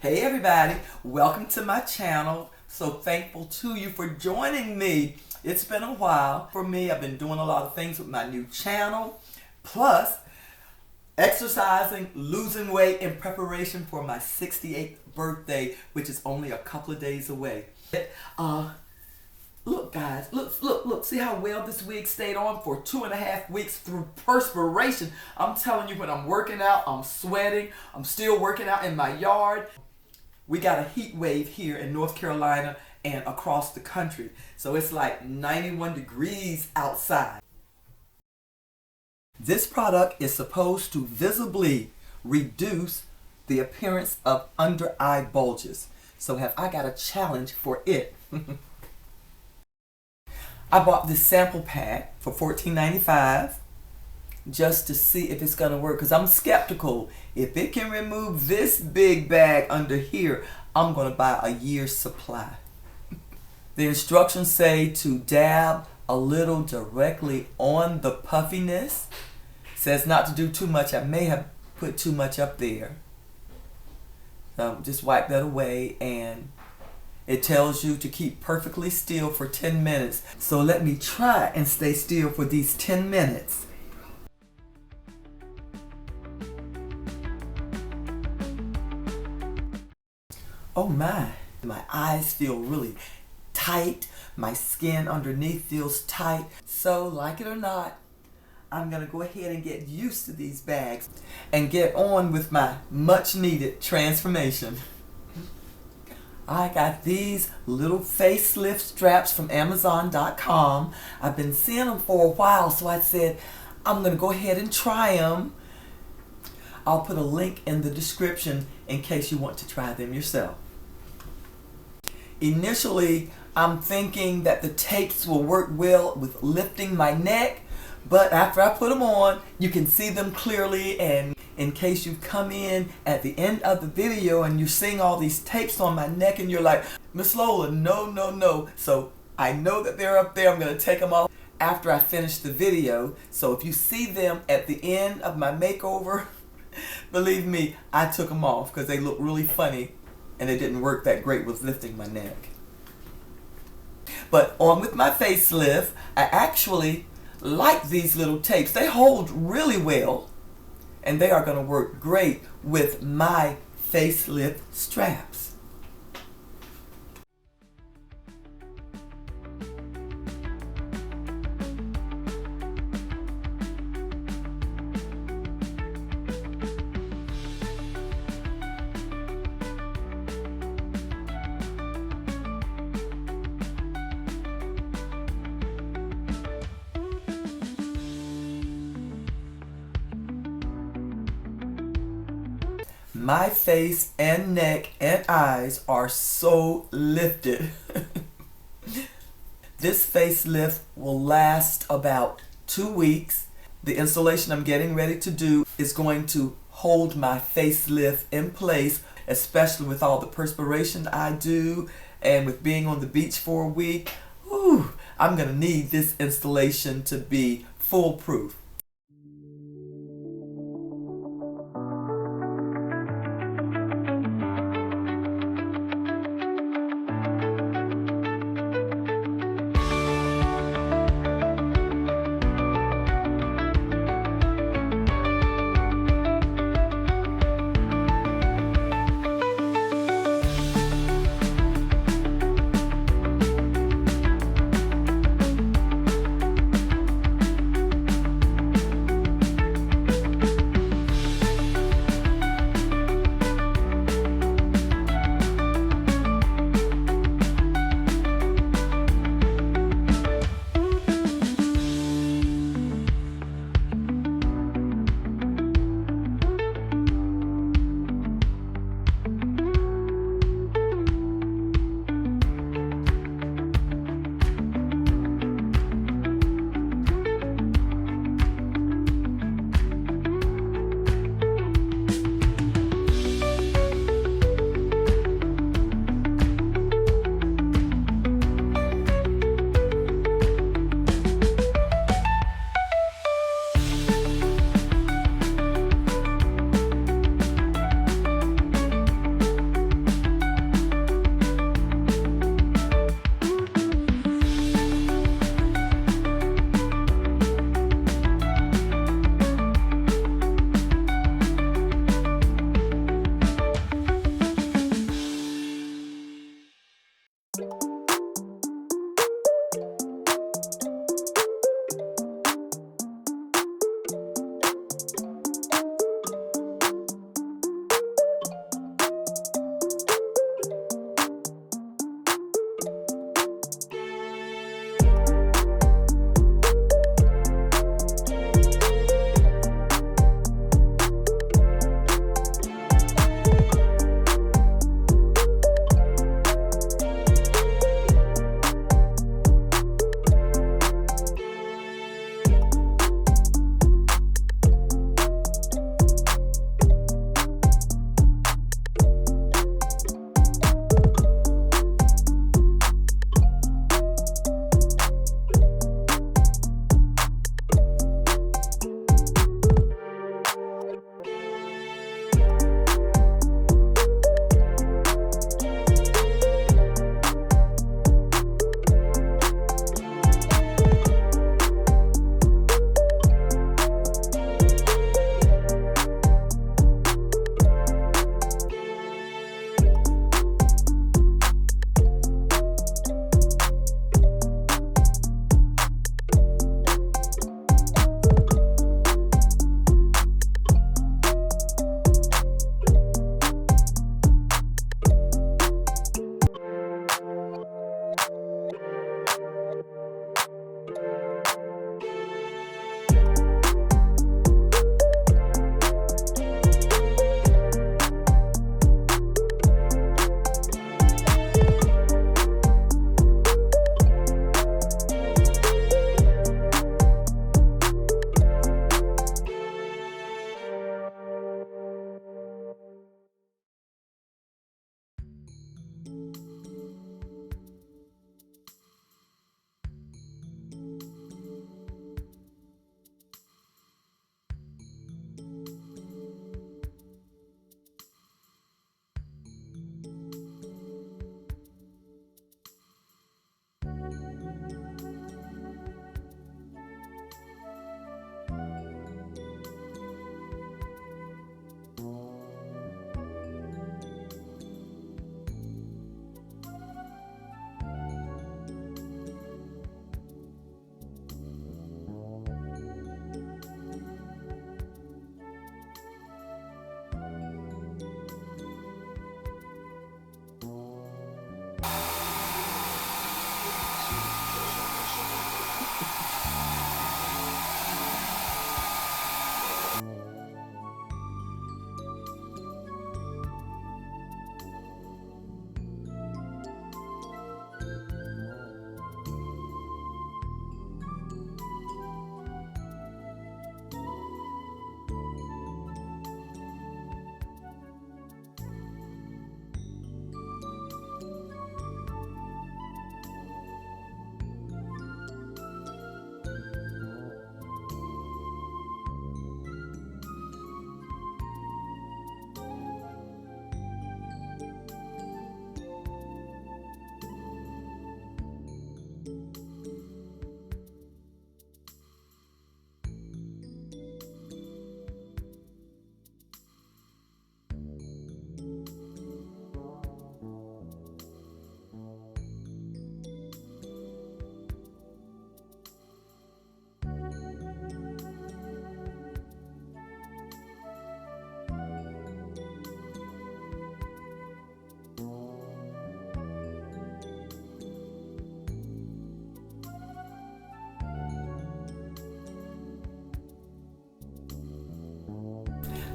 Hey everybody, welcome to my channel. So thankful to you for joining me. It's been a while for me. I've been doing a lot of things with my new channel, plus exercising, losing weight in preparation for my 68th birthday, which is only a couple of days away. Look guys, look, see how well this wig stayed on for 2.5 weeks through perspiration. I'm telling you, when I'm working out, I'm sweating. I'm still working out in my yard. We got a heat wave here in North Carolina and across the country. So it's like 91 degrees outside. This product is supposed to visibly reduce the appearance of under eye bulges. So I got a challenge for it. I bought this sample pack for $14.95 just to see if it's gonna work, because I'm skeptical. If it can remove this big bag under here, I'm gonna buy a year's supply. The instructions say to dab a little directly on the puffiness. Says not to do too much. I may have put too much up there. Just wipe that away, and it tells you to keep perfectly still for 10 minutes. So let me try and stay still for these 10 minutes. Oh my eyes feel really tight. My skin underneath feels tight. So like it or not, I'm gonna go ahead and get used to these bags and get on with my much needed transformation. I got these little facelift straps from Amazon.com. I've been seeing them for a while, so I said I'm gonna go ahead and try them. I'll put a link in the description in case you want to try them yourself. Initially, I'm thinking that the tapes will work well with lifting my neck, but after I put them on, you can see them clearly. And in case you've come in at the end of the video and you're seeing all these tapes on my neck and you're like, Miss Lola, no. So I know that they're up there. I'm going to take them off after I finish the video. So if you see them at the end of my makeover, believe me, I took them off because they look really funny and it didn't work that great with lifting my neck. But on with my facelift, I actually like these little tapes. They hold really well and they are going to work great with my facelift straps. My face and neck and eyes are so lifted. This facelift will last about 2 weeks. The installation I'm getting ready to do is going to hold my facelift in place, especially with all the perspiration I do and with being on the beach for a week. Whew, I'm gonna need this installation to be foolproof.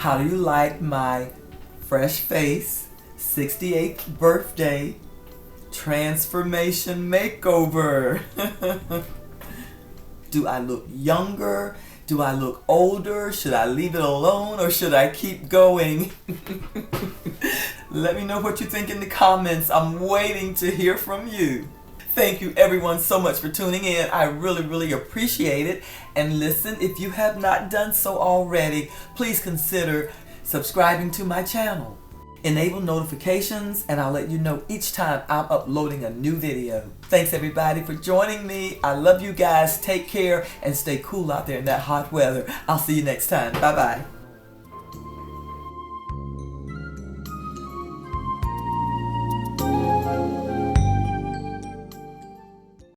How do you like my fresh face, 68th birthday, transformation makeover? Do I look younger? Do I look older? Should I leave it alone or should I keep going? Let me know what you think in the comments. I'm waiting to hear from you. Thank you everyone so much for tuning in. I really appreciate it. And listen, if you have not done so already, please consider subscribing to my channel. Enable notifications and I'll let you know each time I'm uploading a new video. Thanks everybody for joining me. I love you guys. Take care and stay cool out there in that hot weather. I'll see you next time. Bye bye.